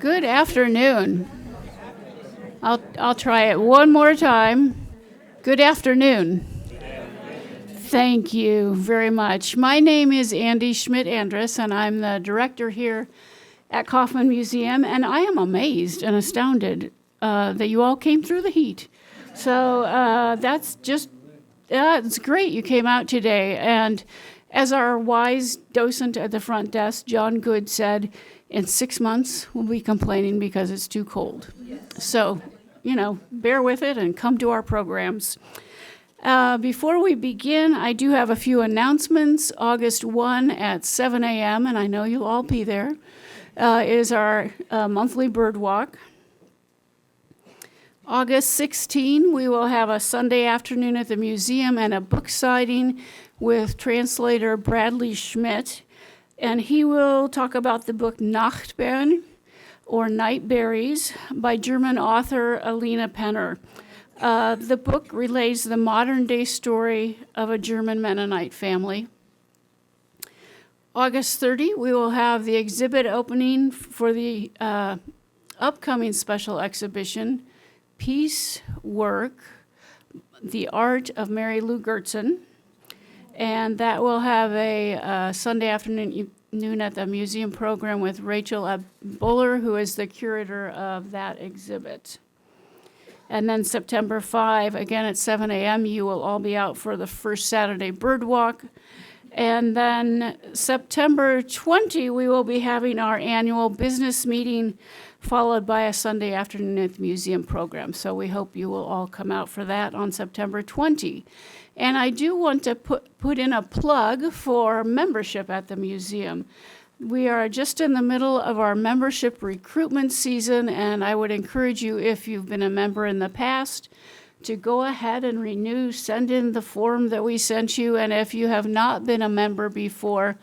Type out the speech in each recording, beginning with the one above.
Good afternoon. I'll try it one more time. Good afternoon. Thank you very much. My name is Andy Schmidt-Andrus, and I'm the director here at Kauffman Museum, and I am amazed and astounded that you all came through the heat. So that's just, it's great you came out today. And as our wise docent at the front desk, John Good, said, in 6 months, we'll be complaining because it's too cold. Yes. So, bear with it and come to our programs. Before we begin, I do have a few announcements. August 1 at 7 a.m., and I know you'll all be there, is our monthly bird walk. August 16, we will have a Sunday afternoon at the museum and a book signing with translator Bradley Schmidt. And he will talk about the book Nachtbeeren, or Night Berries, by German author Alina Penner. The book relays the modern-day story of a German Mennonite family. August 30, we will have the exhibit opening for the upcoming special exhibition, Peace, Work, the Art of Mary Lou Gertzen. And that will have a Sunday afternoon at the museum program with Rachel Buller, who is the curator of that exhibit. And then September 5, again at 7 a.m., you will all be out for the first Saturday bird walk. And then September 20, we will be having our annual business meeting, followed by a Sunday afternoon at the museum program. So we hope you will all come out for that on September 20. And I do want to put in a plug for membership at the museum. We are just in the middle of our membership recruitment season, and I would encourage you, if you've been a member in the past, to go ahead and renew, send in the form that we sent you, and if you have not been a member before,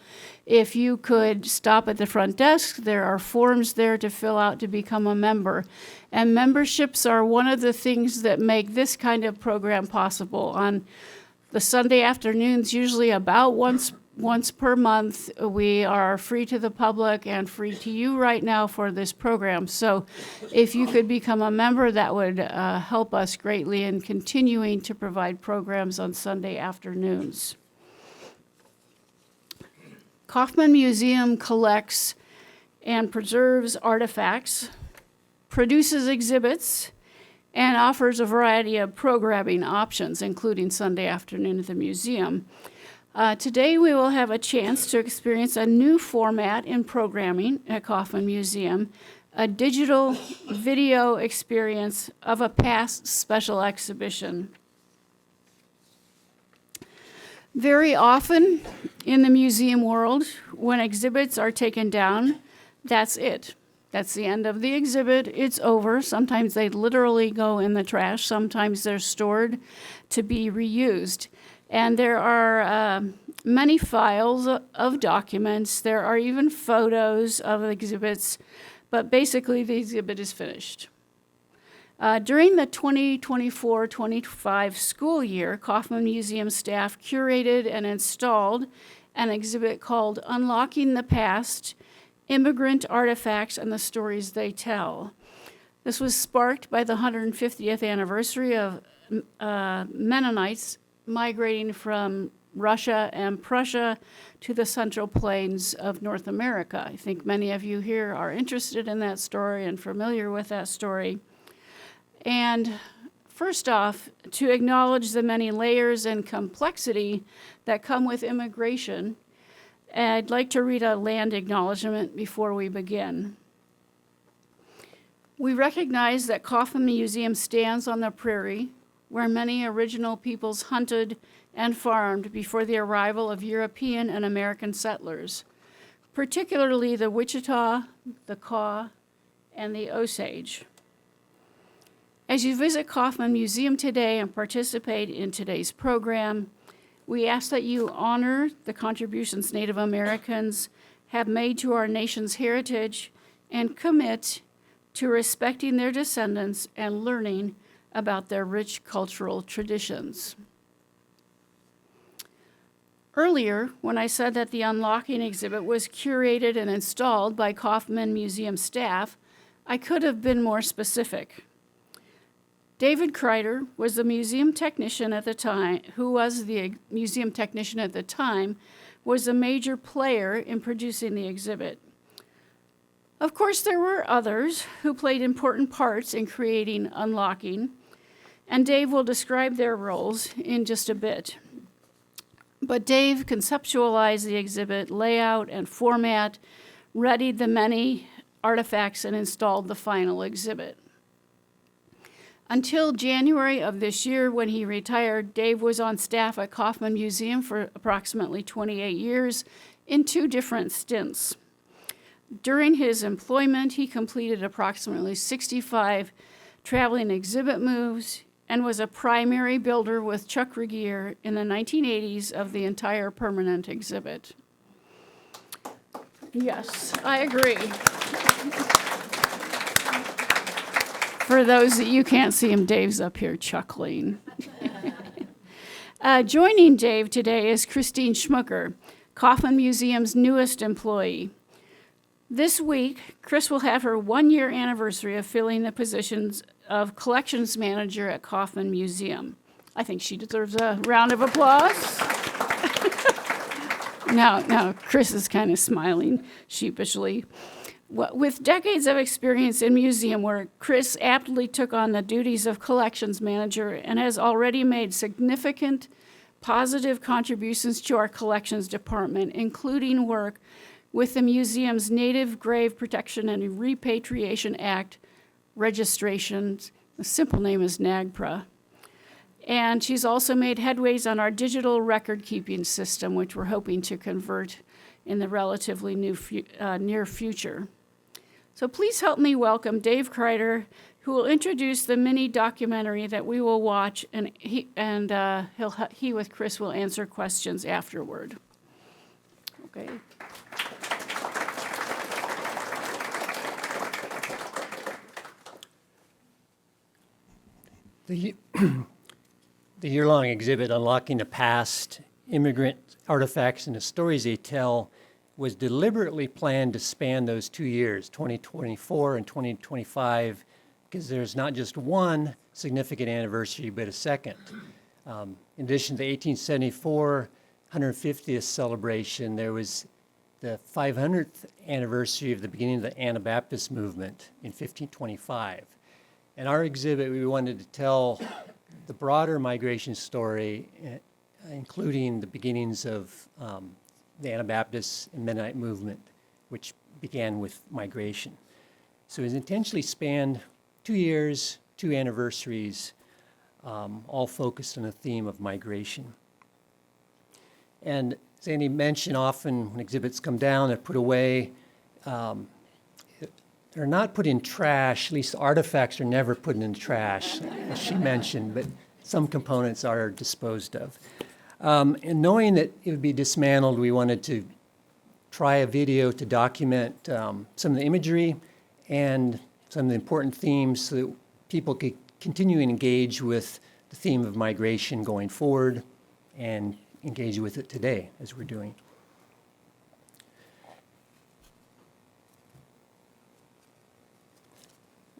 if you could stop at the front desk, there are forms there to fill out to become a member. And memberships are one of the things that make this kind of program possible. On the Sunday afternoons, usually about once per month, we are free to the public and free to you right now for this program. So if you could become a member, that would help us greatly in continuing to provide programs on Sunday afternoons. Kauffman Museum collects and preserves artifacts, produces exhibits, and offers a variety of programming options, including Sunday afternoon at the museum. Today we will have a chance to experience a new format in programming at Kauffman Museum, a digital video experience of a past special exhibition. Very often in the museum world, when exhibits are taken down, that's it. That's the end of the exhibit. It's over. Sometimes they literally go in the trash. Sometimes they're stored to be reused. And there are many files of documents. There are even photos of exhibits. But basically, the exhibit is finished. During the 2024-25 school year, Kauffman Museum staff curated and installed an exhibit called Unlocking the Past, Immigrant Artifacts and the Stories They Tell. This was sparked by the 150th anniversary of Mennonites migrating from Russia and Prussia to the Central Plains of North America. I think many of you here are interested in that story and familiar with that story. And first off, to acknowledge the many layers and complexity that come with immigration, I'd like to read a land acknowledgement before we begin. We recognize that Kauffman Museum stands on the prairie where many original peoples hunted and farmed before the arrival of European and American settlers, particularly the Wichita, the Kaw, and the Osage. As you visit Kauffman Museum today and participate in today's program, we ask that you honor the contributions Native Americans have made to our nation's heritage and commit to respecting their descendants and learning about their rich cultural traditions. Earlier, when I said that the Unlocking exhibit was curated and installed by Kauffman Museum staff, I could have been more specific. David Kreider was the museum technician at the time, was a major player in producing the exhibit. Of course, there were others who played important parts in creating Unlocking, and Dave will describe their roles in just a bit. But Dave conceptualized the exhibit layout and format, readied the many artifacts, and installed the final exhibit. Until January of this year, when he retired, Dave was on staff at Kauffman Museum for approximately 28 years in 2 different stints. During his employment, he completed approximately 65 traveling exhibit moves and was a primary builder with Chuck Regier in the 1980s of the entire permanent exhibit. Yes, I agree. For those that you can't see him, Dave's up here chuckling. Joining Dave today is Kristine Schmucker, Kauffman Museum's newest employee. This week, Chris will have her 1-year anniversary of filling the positions of collections manager at Kauffman Museum. I think she deserves a round of applause. Now, Chris is kind of smiling sheepishly. With decades of experience in museum work, Chris aptly took on the duties of collections manager and has already made significant positive contributions to our collections department, including work with the museum's Native Grave Protection and Repatriation Act registration. The simple name is NAGPRA. And she's also made headways on our digital record-keeping system, which we're hoping to convert in the relatively near future. So please help me welcome Dave Kreider, who will introduce the mini documentary that we will watch, and he with Chris will answer questions afterward. Okay. The year-long exhibit, Unlocking the Past, Immigrant Artifacts and the Stories They Tell, was deliberately planned to span those 2 years, 2024 and 2025, because there's not just one significant anniversary, but a second. In addition to the 1874 150th celebration, there was the 500th anniversary of the beginning of the Anabaptist movement in 1525. In our exhibit, we wanted to tell the broader migration story, including the beginnings of the Anabaptist and Mennonite movement, which began with migration. So it intentionally spanned 2 years, 2 anniversaries, all focused on the theme of migration. And as Andy mentioned, often when exhibits come down, they're put away. They're not put in trash, at least artifacts are never put in trash, as she mentioned, but some components are disposed of. And knowing that it would be dismantled, we wanted to try a video to document some of the imagery and some of the important themes so that people could continue to engage with the theme of migration going forward and engage with it today, as we're doing.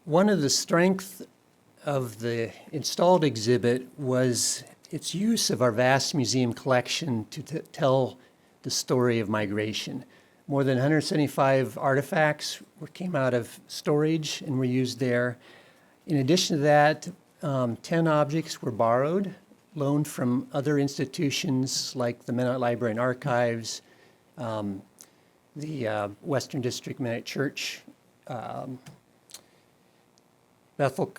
One of the strengths of the installed exhibit was its use of our vast museum collection to tell the story of migration. More than 175 artifacts came out of storage and were used there. In addition to that, 10 objects were borrowed, loaned from other institutions like the Mennonite Library and Archives, the Western District Mennonite Church, Bethel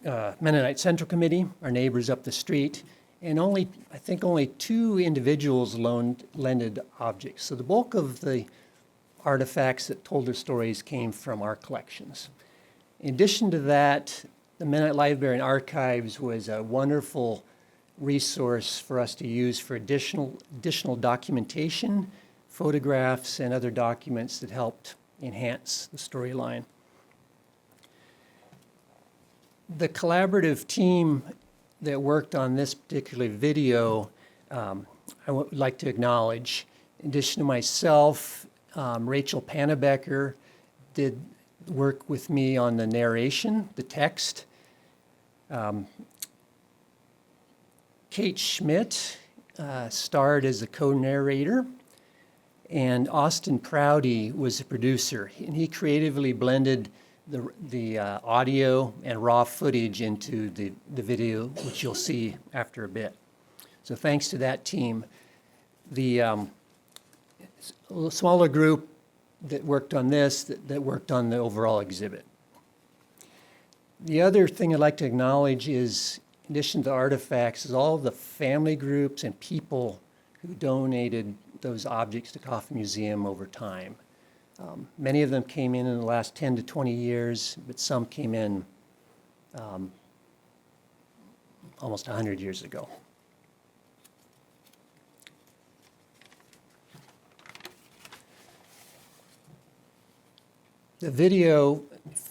Mennonite Central Committee, our neighbors up the street, and I think only 2 individuals lended objects. So the bulk of the artifacts that told their stories came from our collections. In addition to that, the Mennonite Library and Archives was a wonderful resource for us to use for additional documentation, photographs, and other documents that helped enhance the storyline. The collaborative team that worked on this particular video, I would like to acknowledge. In addition to myself, Rachel Pannebecker did work with me on the narration, the text. Kate Schmidt starred as the co-narrator, and Austin Prouty was the producer, and he creatively blended the audio and raw footage into the video, which you'll see after a bit. So thanks to that team. The smaller group that worked on this, that worked on the overall exhibit. The other thing I'd like to acknowledge is, in addition to artifacts, is all the family groups and people who donated those objects to Kauffman Museum over time. Many of them came in the last 10 to 20 years, but some came in almost 100 years ago. The video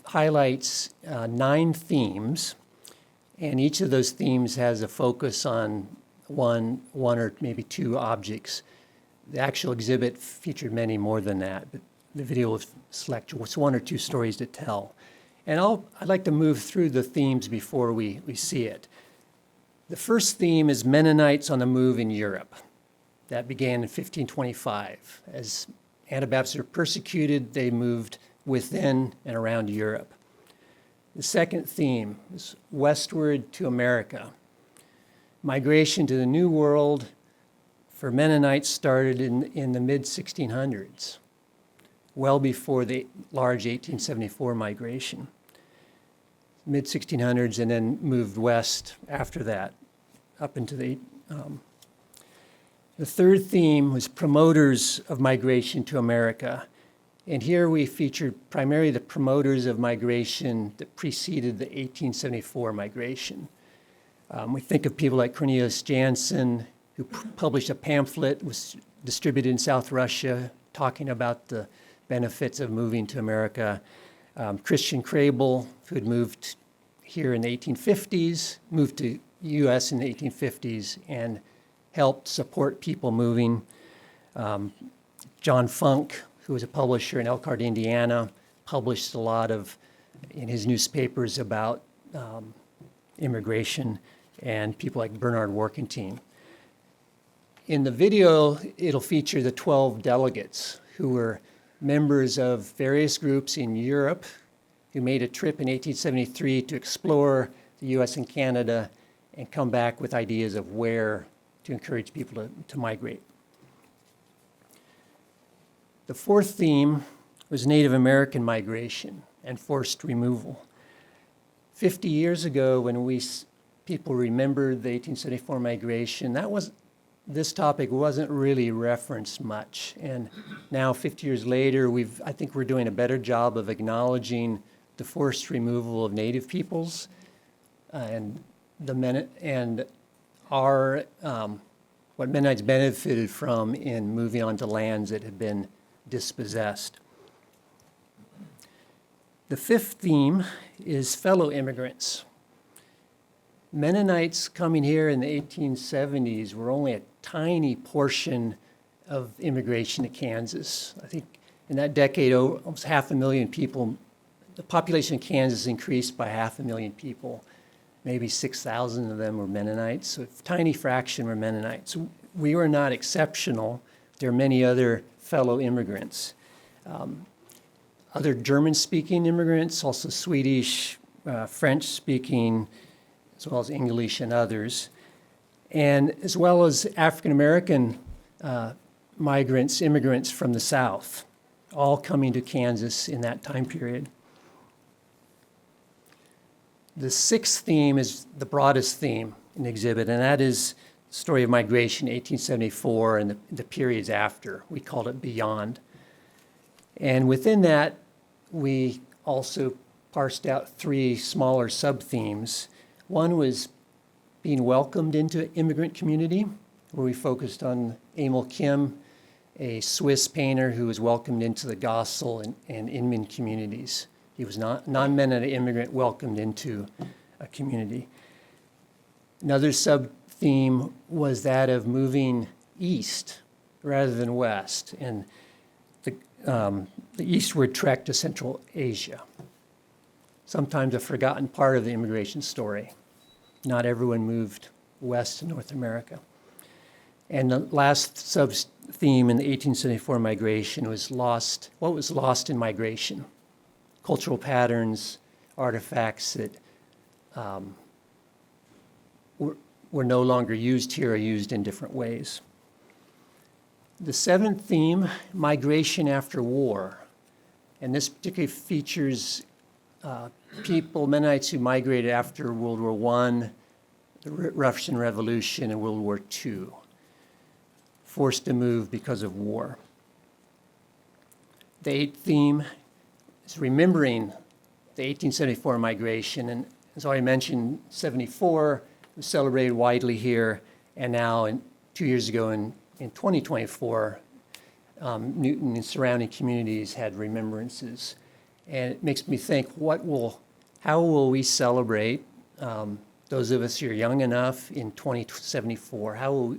highlights 9 themes, and each of those themes has a focus on one or maybe 2 objects. The actual exhibit featured many more than that, but the video will select what's 1 or 2 stories to tell. And I'd like to move through the themes before we see it. The first theme is Mennonites on the move in Europe. That began in 1525. As Anabaptists were persecuted, they moved within and around Europe. The second theme is westward to America. Migration to the New World for Mennonites started in the mid-1600s, well before the large 1874 migration. Mid-1600s, and then moved west after that, up into the third theme was promoters of migration to America. And here we featured primarily the promoters of migration that preceded the 1874 migration. We think of people like Cornelius Jansen, who published a pamphlet, was distributed in South Russia, talking about the benefits of moving to America. Christian Crable, who had moved here in the 1850s, moved to U.S. in the 1850s and helped support people moving. John Funk, who was a publisher in Elkhart, Indiana, published a lot in his newspapers about immigration, and people like Bernard Workentine. In the video, it'll feature the 12 delegates who were members of various groups in Europe who made a trip in 1873 to explore the U.S. and Canada and come back with ideas of where to encourage people to migrate. The fourth theme was Native American migration and forced removal. 50 years ago, when people remembered the 1874 migration, this topic wasn't really referenced much. And now, 50 years later, I think we're doing a better job of acknowledging the forced removal of Native peoples and what Mennonites benefited from in moving onto lands that had been dispossessed. The fifth theme is fellow immigrants. Mennonites coming here in the 1870s were only a tiny portion of immigration to Kansas. I think in that decade, almost 500,000 people, the population of Kansas increased by 500,000 people. Maybe 6,000 of them were Mennonites, so a tiny fraction were Mennonites. We were not exceptional. There are many other fellow immigrants. Other German-speaking immigrants, also Swedish, French-speaking, as well as English and others, and as well as African-American immigrants from the South, all coming to Kansas in that time period. The sixth theme is the broadest theme in the exhibit, and that is the story of migration, 1874, and the periods after. We called it Beyond. And within that, we also parsed out 3 smaller sub-themes. One was being welcomed into immigrant community, where we focused on Emil Kim, a Swiss painter who was welcomed into the Gossel and Inman communities. He was non-Mennonite immigrant welcomed into a community. Another sub-theme was that of moving east rather than west. And the eastward trek to Central Asia, sometimes a forgotten part of the immigration story. Not everyone moved west to North America. And the last sub-theme in the 1874 migration was what was lost in migration, cultural patterns, artifacts that were no longer used here or used in different ways. The seventh theme, migration after war, and this particularly features people, Mennonites who migrated after World War I, the Russian Revolution, and World War II, forced to move because of war. The eighth theme is remembering the 1874 migration, and as already mentioned, 74 was celebrated widely here, and now 2 years ago in 2024, Newton and surrounding communities had remembrances. And it makes me think, how will we celebrate, those of us who are young enough in 2074, how will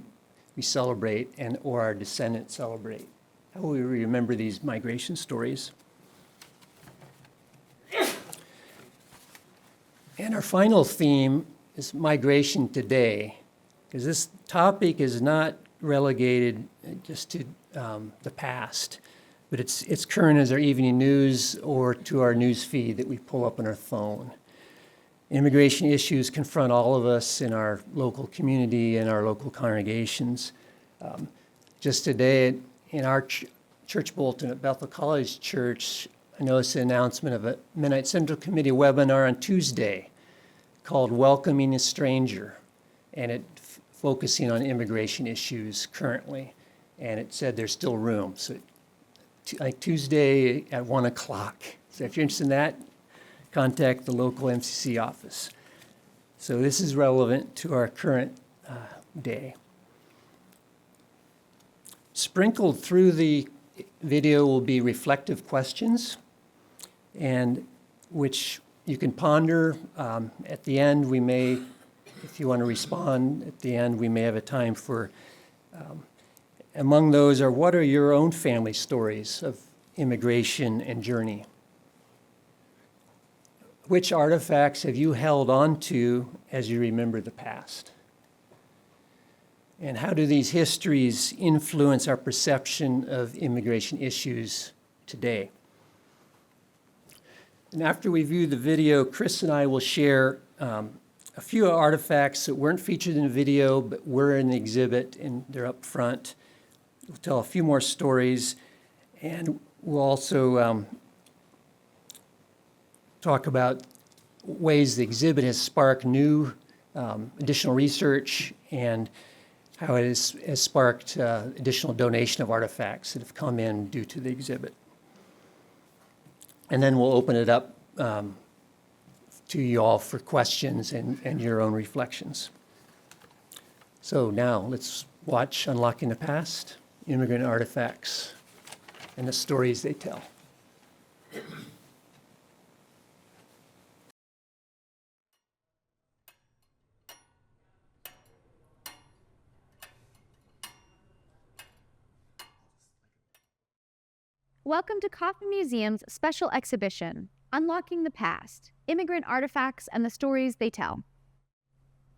we celebrate or our descendants celebrate? How will we remember these migration stories? And our final theme is migration today, because this topic is not relegated just to the past, but it's current as our evening news or to our news feed that we pull up on our phone. Immigration issues confront all of us in our local community and our local congregations. Just today in our church bulletin at Bethel College Church, I noticed an announcement of a Mennonite Central Committee webinar on Tuesday called Welcoming a Stranger, and it focusing on immigration issues currently, and it said there's still room. So like Tuesday at 1 o'clock. So if you're interested in that, contact the local MCC office. So this is relevant to our current day. Sprinkled through the video will be reflective questions, and which you can ponder. At the end, we may, if you want to respond, at the end, we may have a time for, among those are, what are your own family stories of immigration and journey? Which artifacts have you held on to as you remember the past? And how do these histories influence our perception of immigration issues today? And after we view the video, Chris and I will share a few artifacts that weren't featured in the video, but were in the exhibit, and they're up front. We'll tell a few more stories, and we'll also talk about ways the exhibit has sparked new additional research and how it has sparked additional donation of artifacts that have come in due to the exhibit. And then we'll open it up to you all for questions and your own reflections. So now let's watch Unlocking the Past, Immigrant Artifacts, and the stories they tell. Welcome to Kauffman Museum's special exhibition, Unlocking the Past, Immigrant Artifacts and the Stories They Tell.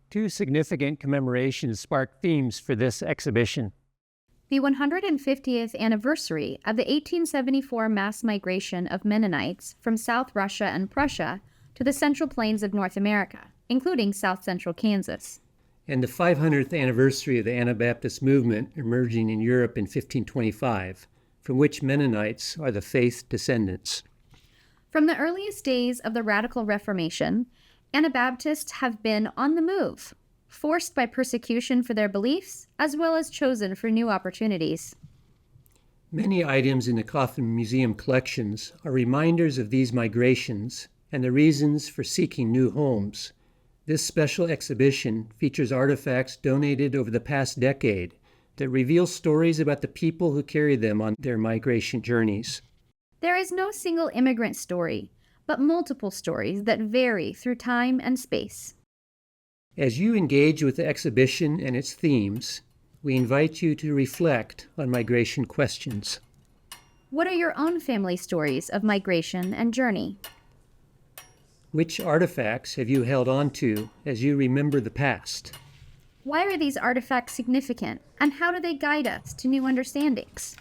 Two significant commemorations sparked themes for this exhibition. The 150th anniversary of the 1874 mass migration of Mennonites from South Russia and Prussia to the Central Plains of North America, including South Central Kansas. And the 500th anniversary of the Anabaptist movement emerging in Europe in 1525, from which Mennonites are the faith descendants. From the earliest days of the Radical Reformation, Anabaptists have been on the move, forced by persecution for their beliefs, as well as chosen for new opportunities. Many items in the Kauffman Museum collections are reminders of these migrations and the reasons for seeking new homes. This special exhibition features artifacts donated over the past decade that reveal stories about the people who carried them on their migration journeys. There is no single immigrant story, but multiple stories that vary through time and space. As you engage with the exhibition and its themes, we invite you to reflect on migration questions. What are your own family stories of migration and journey? Which artifacts have you held on to as you remember the past? Why are these artifacts significant, and how do they guide us to new understandings?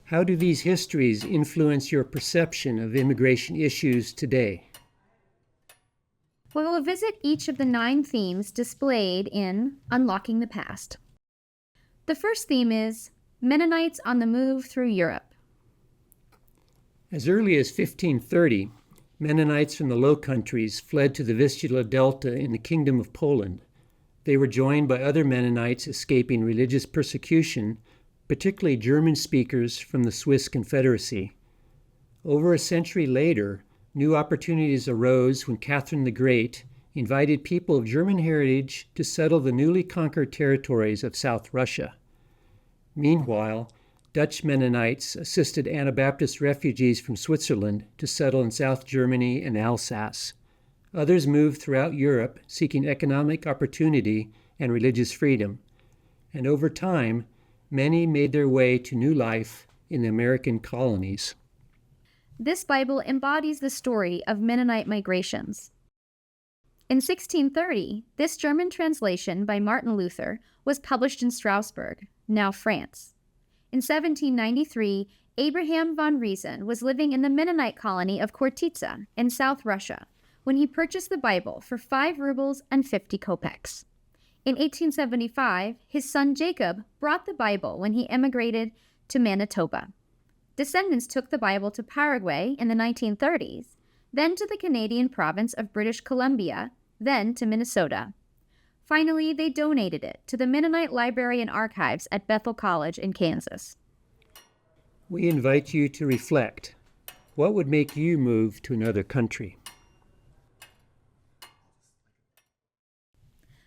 How do these histories influence your perception of immigration issues today? We will visit each of the 9 themes displayed in Unlocking the Past. The first theme is Mennonites on the Move Through Europe. As early as 1530, Mennonites from the Low Countries fled to the Vistula Delta in the Kingdom of Poland. They were joined by other Mennonites escaping religious persecution, particularly German speakers from the Swiss Confederacy. Over a century later, new opportunities arose when Catherine the Great invited people of German heritage to settle the newly conquered territories of South Russia. Meanwhile, Dutch Mennonites assisted Anabaptist refugees from Switzerland to settle in South Germany and Alsace. Others moved throughout Europe seeking economic opportunity and religious freedom. And over time, many made their way to new life in the American colonies. This Bible embodies the story of Mennonite migrations. In 1630, this German translation by Martin Luther was published in Strasbourg, now France. In 1793, Abraham von Riesen was living in the Mennonite colony of Khortytsa in South Russia when he purchased the Bible for 5 rubles and 50 kopecks. In 1875, his son Jacob brought the Bible when he emigrated to Manitoba. Descendants took the Bible to Paraguay in the 1930s, then to the Canadian province of British Columbia, then to Minnesota. Finally, they donated it to the Mennonite Library and Archives at Bethel College in Kansas. We invite you to reflect. What would make you move to another country?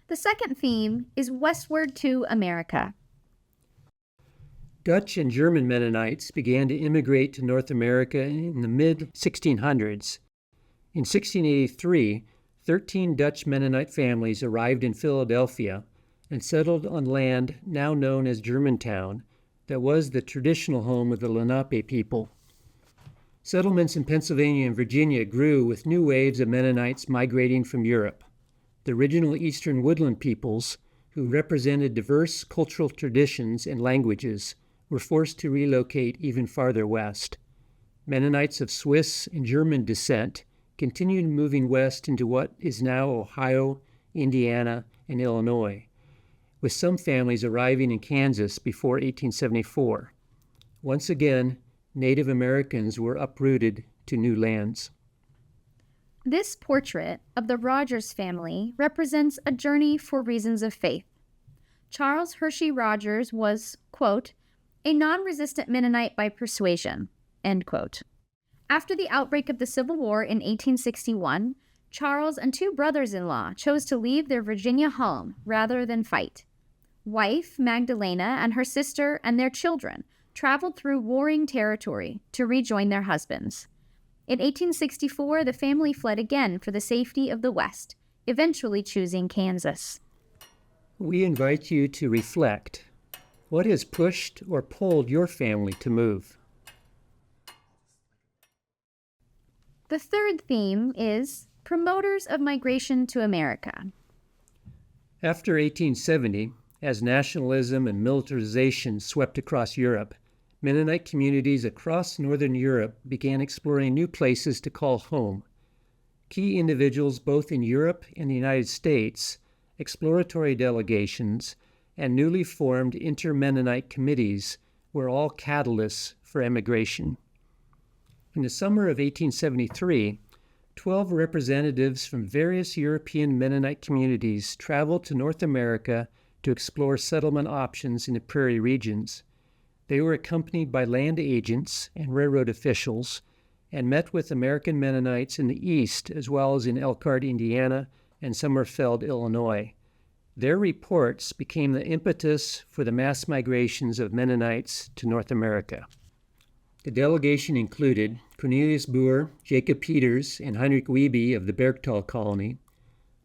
The second theme is Westward to America. Dutch and German Mennonites began to immigrate to North America in the mid-1600s. In 1683, 13 Dutch Mennonite families arrived in Philadelphia and settled on land now known as Germantown that was the traditional home of the Lenape people. Settlements in Pennsylvania and Virginia grew with new waves of Mennonites migrating from Europe. The original Eastern Woodland peoples, who represented diverse cultural traditions and languages, were forced to relocate even farther west. Mennonites of Swiss and German descent continued moving west into what is now Ohio, Indiana, and Illinois, with some families arriving in Kansas before 1874. Once again, Native Americans were uprooted to new lands. This portrait of the Rogers family represents a journey for reasons of faith. Charles Hershey Rogers was, quote, a non-resistant Mennonite by persuasion, end quote. After the outbreak of the Civil War in 1861, Charles and 2 brothers-in-law chose to leave their Virginia home rather than fight. Wife Magdalena and her sister and their children traveled through warring territory to rejoin their husbands. In 1864, the family fled again for the safety of the West, eventually choosing Kansas. We invite you to reflect. What has pushed or pulled your family to move? The third theme is Promoters of Migration to America. After 1870, as nationalism and militarization swept across Europe, Mennonite communities across Northern Europe began exploring new places to call home. Key individuals both in Europe and the United States, exploratory delegations, and newly formed inter-Mennonite committees were all catalysts for emigration. In the summer of 1873, 12 representatives from various European Mennonite communities traveled to North America to explore settlement options in the prairie regions. They were accompanied by land agents and railroad officials and met with American Mennonites in the East as well as in Elkhart, Indiana, and Summerfeld, Illinois. Their reports became the impetus for the mass migrations of Mennonites to North America. The delegation included Cornelius Boer, Jacob Peters, and Heinrich Wiebe of the Bergtal colony,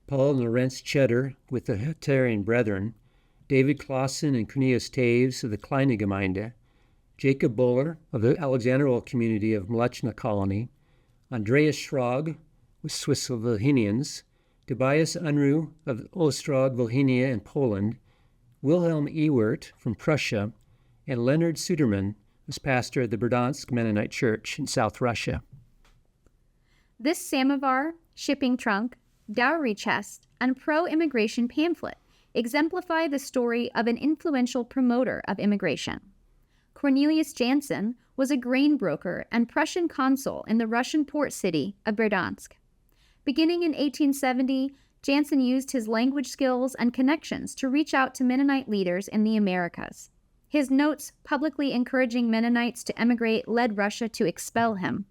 Paul and Lorenz Cheddar with the Hutterian Brethren, David Clausen and Cornelius Taves of the Kleine Gemeinde, Jacob Boller of the Alexandrowell community of Mleczna colony, Andreas Schrag with Swiss Wilhelmians, Tobias Unruh of Ostrog, Volhynia and Poland, Wilhelm Ewert from Prussia, and Leonard Suderman was pastor of the Berdansk Mennonite Church in South Russia. This samovar, shipping trunk, dowry chest, and pro-immigration pamphlet exemplify the story of an influential promoter of immigration. Cornelius Jansen was a grain broker and Prussian consul in the Russian port city of Berdansk. Beginning in 1870, Jansen used his language skills and connections to reach out to Mennonite leaders in the Americas. His notes publicly encouraging Mennonites to emigrate led Russia to expel him.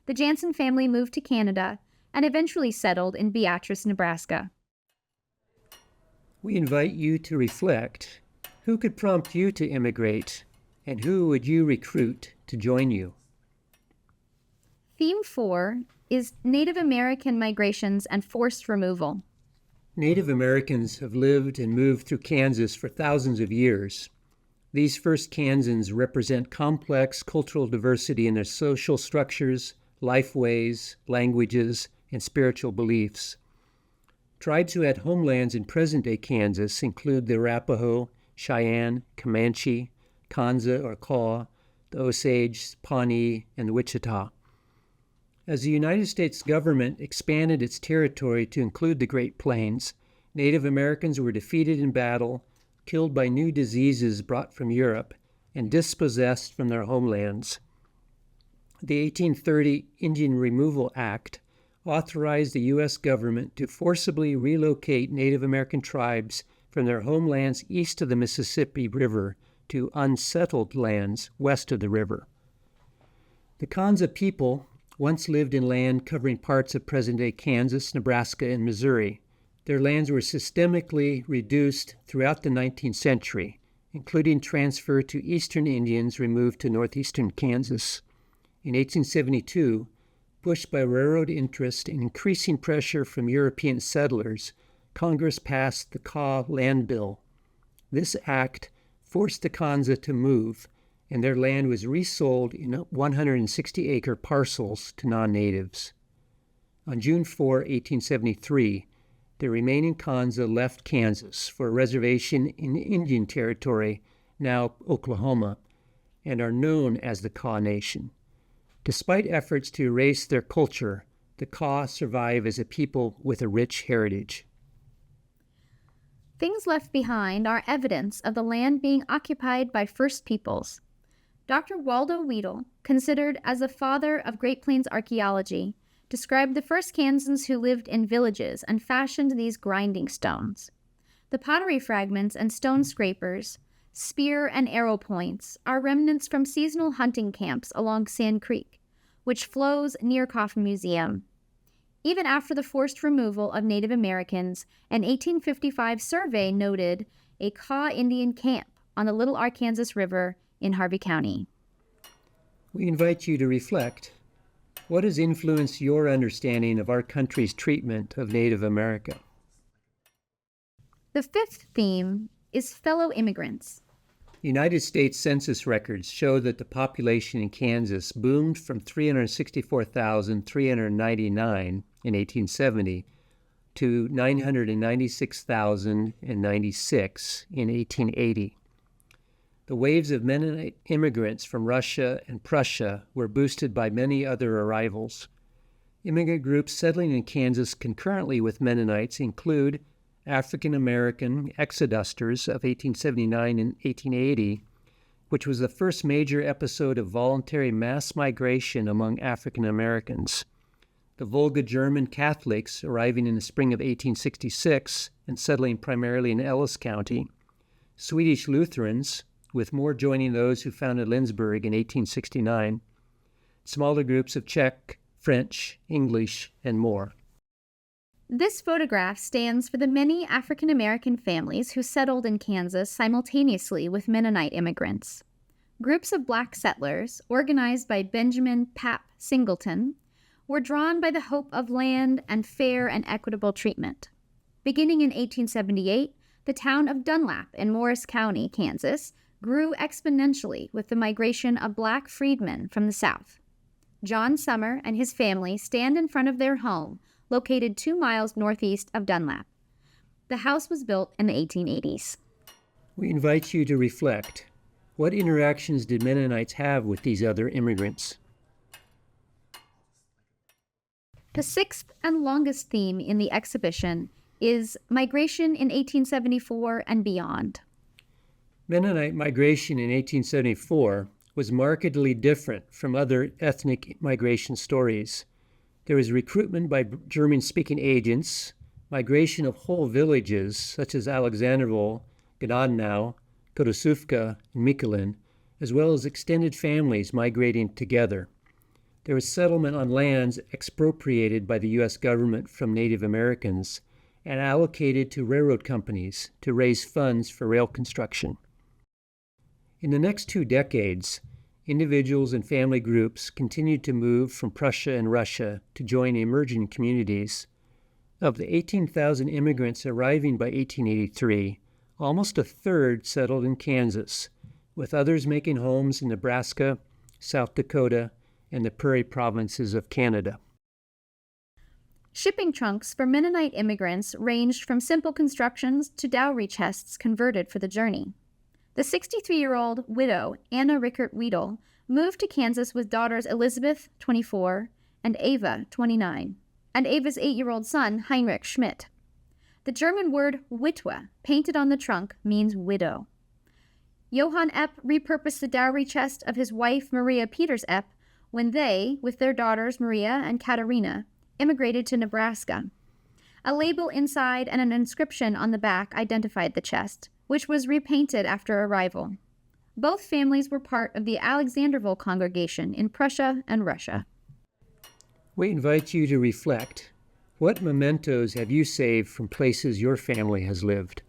The Jansen family moved to Canada and eventually settled in Beatrice, Nebraska. We invite you to reflect. Who could prompt you to immigrate, and who would you recruit to join you? Theme 4 is Native American migrations and forced removal. Native Americans have lived and moved through Kansas for thousands of years. These first Kansans represent complex cultural diversity in their social structures, life ways, languages, and spiritual beliefs. Tribes who had homelands in present-day Kansas include the Arapaho, Cheyenne, Comanche, Kanza or Kaw, the Osage, Pawnee, and the Wichita. As the United States government expanded its territory to include the Great Plains, Native Americans were defeated in battle, killed by new diseases brought from Europe, and dispossessed from their homelands. The 1830 Indian Removal Act authorized the U.S. government to forcibly relocate Native American tribes from their homelands east of the Mississippi River to unsettled lands west of the river. The Kanza people once lived in land covering parts of present-day Kansas, Nebraska, and Missouri. Their lands were systemically reduced throughout the 19th century, including transfer to Eastern Indians removed to northeastern Kansas. In 1872, pushed by railroad interest and increasing pressure from European settlers, Congress passed the Kaw Land Bill. This act forced the Kanza to move, and their land was resold in 160-acre parcels to non-natives. On June 4, 1873, the remaining Kanza left Kansas for a reservation in Indian Territory, now Oklahoma, and are known as the Kaw Nation. Despite efforts to erase their culture, the Kaw survive as a people with a rich heritage. Things left behind are evidence of the land being occupied by First Peoples. Dr. Waldo Weedle, considered as the father of Great Plains archaeology, described the first Kansans who lived in villages and fashioned these grinding stones. The pottery fragments and stone scrapers, spear and arrow points are remnants from seasonal hunting camps along Sand Creek, which flows near Kauffman Museum. Even after the forced removal of Native Americans, an 1855 survey noted a Kaw Indian camp on the Little Arkansas River in Harvey County. We invite you to reflect. What has influenced your understanding of our country's treatment of Native America? The fifth theme is fellow immigrants. United States Census records show that the population in Kansas boomed from 364,399 in 1870 to 996,096 in 1880. The waves of Mennonite immigrants from Russia and Prussia were boosted by many other arrivals. Immigrant groups settling in Kansas concurrently with Mennonites include African American exodusters of 1879 and 1880, which was the first major episode of voluntary mass migration among African Americans. The Volga German Catholics arriving in the spring of 1866 and settling primarily in Ellis County. Swedish Lutherans, with more joining those who founded Lindsborg in 1869. Smaller groups of Czech, French, English, and more. This photograph stands for the many African American families who settled in Kansas simultaneously with Mennonite immigrants. Groups of black settlers, organized by Benjamin Pap Singleton, were drawn by the hope of land and fair and equitable treatment. Beginning in 1878, the town of Dunlap in Morris County, Kansas, grew exponentially with the migration of black freedmen from the South. John Summer and his family stand in front of their home, located 2 miles northeast of Dunlap. The house was built in the 1880s. We invite you to reflect. What interactions did Mennonites have with these other immigrants? The sixth and longest theme in the exhibition is migration in 1874 and beyond. Mennonite migration in 1874 was markedly different from other ethnic migration stories. There was recruitment by German-speaking agents, migration of whole villages such as Alexanderville, Gnadenau, Kodosówka, and Mikulin, as well as extended families migrating together. There was settlement on lands expropriated by the U.S. government from Native Americans and allocated to railroad companies to raise funds for rail construction. In the next 2 decades, individuals and family groups continued to move from Prussia and Russia to join emerging communities. Of the 18,000 immigrants arriving by 1883, almost a third settled in Kansas, with others making homes in Nebraska, South Dakota, and the prairie provinces of Canada. Shipping trunks for Mennonite immigrants ranged from simple constructions to dowry chests converted for the journey. The 63-year-old widow, Anna Rickert Weedle, moved to Kansas with daughters Elizabeth, 24, and Ava, 29, and Ava's 8-year-old son, Heinrich Schmidt. The German word Witwe, painted on the trunk, means widow. Johann Epp repurposed the dowry chest of his wife, Maria Peters Epp, when they, with their daughters Maria and Katerina, immigrated to Nebraska. A label inside and an inscription on the back identified the chest, which was repainted after arrival. Both families were part of the Alexanderville congregation in Prussia and Russia. We invite you to reflect. What mementos have you saved from places your family has lived?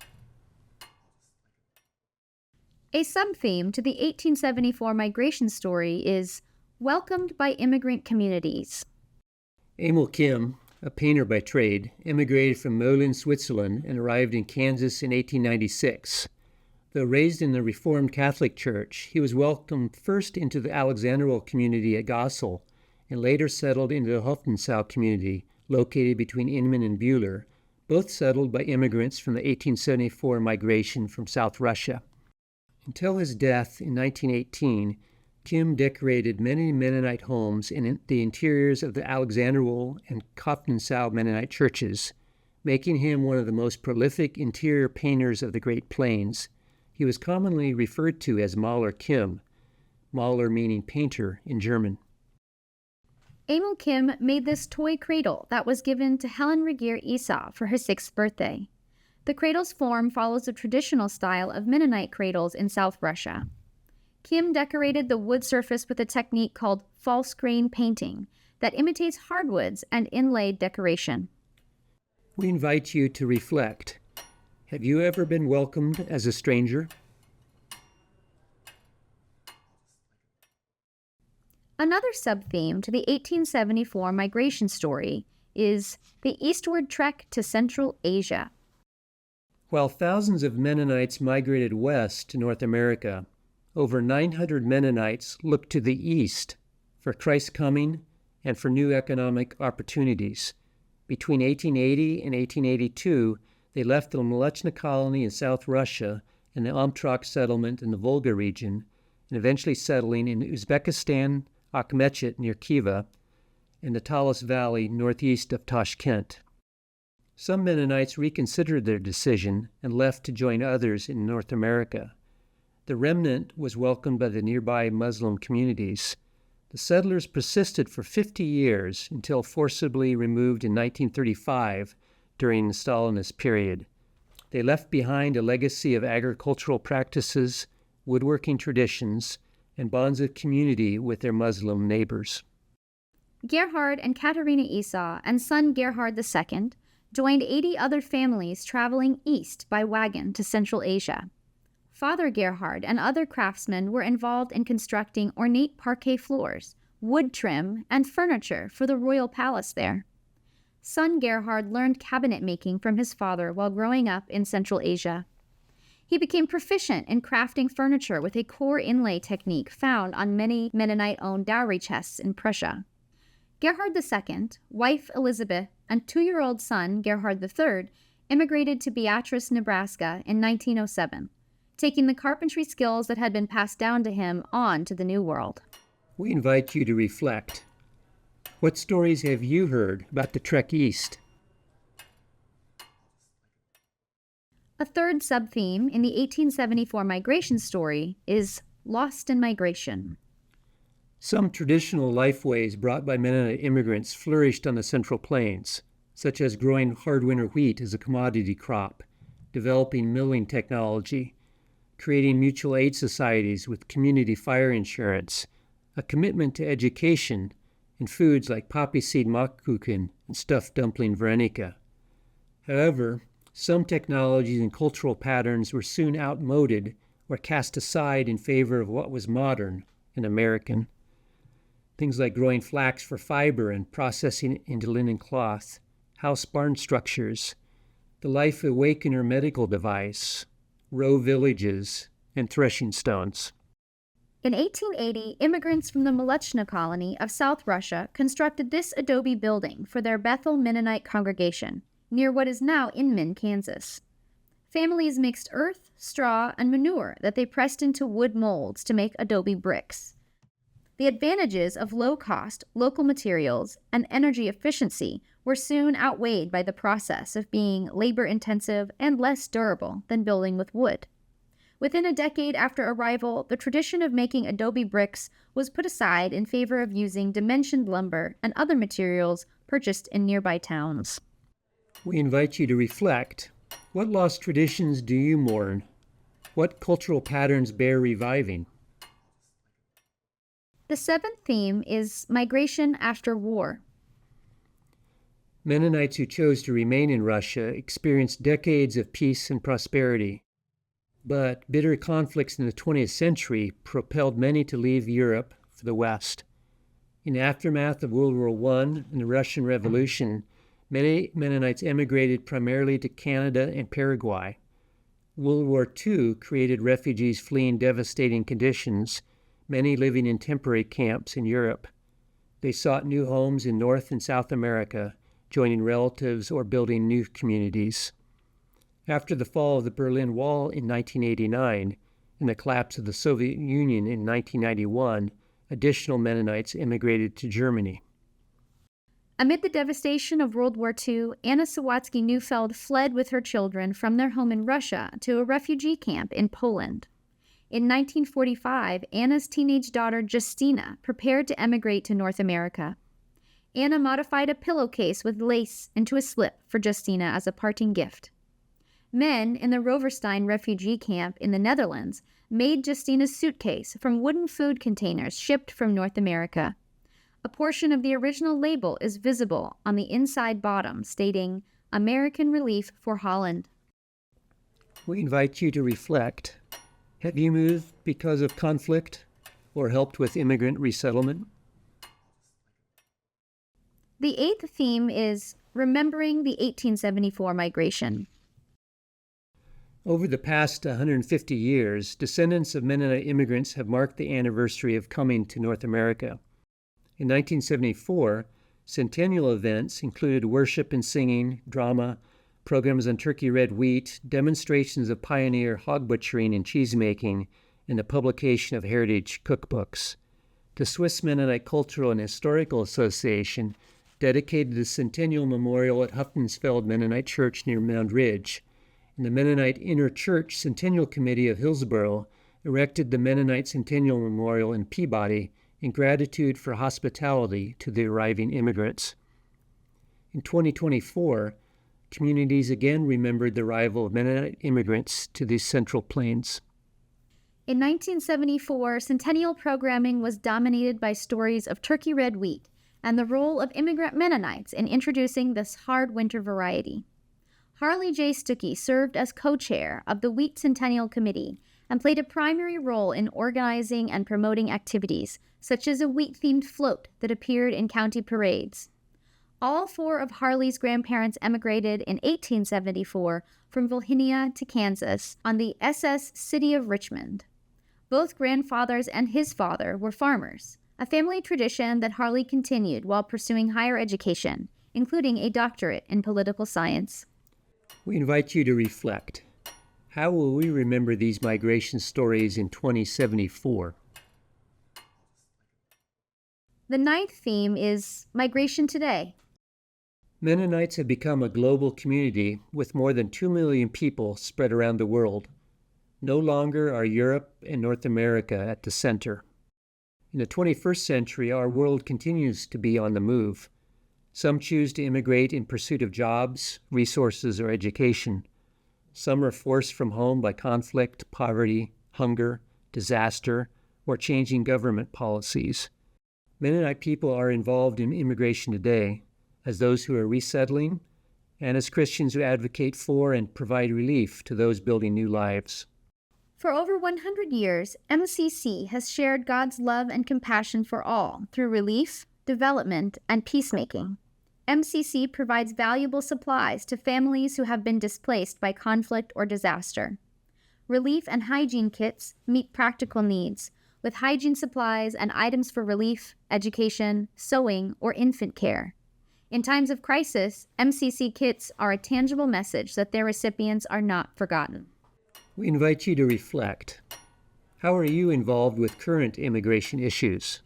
A sub-theme to the 1874 migration story is welcomed by immigrant communities. Emil Kim, a painter by trade, immigrated from Mölln, Switzerland, and arrived in Kansas in 1896. Though raised in the Reformed Catholic Church, he was welcomed first into the Alexanderville community at Gossel, and later settled into the Hofmannsau community, located between Inman and Bühler, both settled by immigrants from the 1874 migration from South Russia. Until his death in 1918, Kim decorated many Mennonite homes in the interiors of the Alexanderville and Kaufmannsau Mennonite churches, making him one of the most prolific interior painters of the Great Plains. He was commonly referred to as Maler Kim, Maler meaning painter in German. Emil Kim made this toy cradle that was given to Helen Regier Esau for her 6th birthday. The cradle's form follows the traditional style of Mennonite cradles in South Russia. Kim decorated the wood surface with a technique called false grain painting that imitates hardwoods and inlaid decoration. We invite you to reflect. Have you ever been welcomed as a stranger? Another sub-theme to the 1874 migration story is the eastward trek to Central Asia. While thousands of Mennonites migrated west to North America, over 900 Mennonites looked to the east for Christ's coming and for new economic opportunities. Between 1880 and 1882, they left the Mleczna colony in South Russia and the Amtrak settlement in the Volga region, and eventually settling in Uzbekistan, Akhmechet near Khiva, and the Talas Valley northeast of Tashkent. Some Mennonites reconsidered their decision and left to join others in North America. The remnant was welcomed by the nearby Muslim communities. The settlers persisted for 50 years until forcibly removed in 1935 during the Stalinist period. They left behind a legacy of agricultural practices, woodworking traditions, and bonds of community with their Muslim neighbors. Gerhard and Katerina Esau and son Gerhard II joined 80 other families traveling east by wagon to Central Asia. Father Gerhard and other craftsmen were involved in constructing ornate parquet floors, wood trim, and furniture for the royal palace there. Son Gerhard learned cabinet making from his father while growing up in Central Asia. He became proficient in crafting furniture with a core inlay technique found on many Mennonite-owned dowry chests in Prussia. Gerhard II, wife Elizabeth, and 2-year-old son Gerhard III immigrated to Beatrice, Nebraska in 1907, taking the carpentry skills that had been passed down to him on to the New World. We invite you to reflect. What stories have you heard about the trek east? A third sub-theme in the 1874 migration story is lost in migration. Some traditional lifeways brought by Mennonite immigrants flourished on the Central Plains, such as growing hard winter wheat as a commodity crop, developing milling technology, creating mutual aid societies with community fire insurance, a commitment to education, and foods like poppy seed mockkuchen and stuffed dumpling varenika. However, some technologies and cultural patterns were soon outmoded or cast aside in favor of what was modern and American. Things like growing flax for fiber and processing it into linen cloth, house barn structures, the Life Awakener medical device, row villages, and threshing stones. In 1880, immigrants from the Mleczna colony of South Russia constructed this adobe building for their Bethel Mennonite congregation, near what is now Inman, Kansas. Families mixed earth, straw, and manure that they pressed into wood molds to make adobe bricks. The advantages of low-cost, local materials and energy efficiency were soon outweighed by the process of being labor-intensive and less durable than building with wood. Within a decade after arrival, the tradition of making adobe bricks was put aside in favor of using dimensioned lumber and other materials purchased in nearby towns. We invite you to reflect. What lost traditions do you mourn? What cultural patterns bear reviving? The seventh theme is migration after war. Mennonites who chose to remain in Russia experienced decades of peace and prosperity. But bitter conflicts in the 20th century propelled many to leave Europe for the West. In the aftermath of World War I and the Russian Revolution, many Mennonites emigrated primarily to Canada and Paraguay. World War II created refugees fleeing devastating conditions, many living in temporary camps in Europe. They sought new homes in North and South America, joining relatives or building new communities. After the fall of the Berlin Wall in 1989 and the collapse of the Soviet Union in 1991, additional Mennonites immigrated to Germany. Amid the devastation of World War II, Anna Sawatzki-Neufeld fled with her children from their home in Russia to a refugee camp in Poland. In 1945, Anna's teenage daughter Justina prepared to emigrate to North America. Anna modified a pillowcase with lace into a slip for Justina as a parting gift. Men in the Roverstein refugee camp in the Netherlands made Justina's suitcase from wooden food containers shipped from North America. A portion of the original label is visible on the inside bottom, stating, "American Relief for Holland." We invite you to reflect. Have you moved because of conflict or helped with immigrant resettlement? The eighth theme is remembering the 1874 migration. Over the past 150 years, descendants of Mennonite immigrants have marked the anniversary of coming to North America. In 1974, centennial events included worship and singing, drama, programs on turkey red wheat, demonstrations of pioneer hog butchering and cheesemaking, and the publication of heritage cookbooks. The Swiss Mennonite Cultural and Historical Association dedicated the centennial memorial at Huffensfeld Mennonite Church near Mound Ridge, and the Mennonite Inter-Church Centennial Committee of Hillsborough erected the Mennonite Centennial Memorial in Peabody in gratitude for hospitality to the arriving immigrants. In 2024, communities again remembered the arrival of Mennonite immigrants to the Central Plains. In 1974, centennial programming was dominated by stories of turkey red wheat and the role of immigrant Mennonites in introducing this hard winter variety. Harley J. Stuckey served as co-chair of the Wheat Centennial Committee and played a primary role in organizing and promoting activities, such as a wheat-themed float that appeared in county parades. All four of Harley's grandparents emigrated in 1874 from Virginia to Kansas on the SS City of Richmond. Both grandfathers and his father were farmers, a family tradition that Harley continued while pursuing higher education, including a doctorate in political science. We invite you to reflect. How will we remember these migration stories in 2074? The ninth theme is Migration Today. Mennonites have become a global community with more than 2 million people spread around the world. No longer are Europe and North America at the center. In the 21st century, our world continues to be on the move. Some choose to immigrate in pursuit of jobs, resources, or education. Some are forced from home by conflict, poverty, hunger, disaster, or changing government policies. Mennonite people are involved in immigration today as those who are resettling and as Christians who advocate for and provide relief to those building new lives. For over 100 years, MCC has shared God's love and compassion for all through relief, development, and peacemaking. MCC provides valuable supplies to families who have been displaced by conflict or disaster. Relief and hygiene kits meet practical needs with hygiene supplies and items for relief, education, sewing, or infant care. In times of crisis, MCC kits are a tangible message that their recipients are not forgotten. We invite you to reflect. How are you involved with current immigration issues?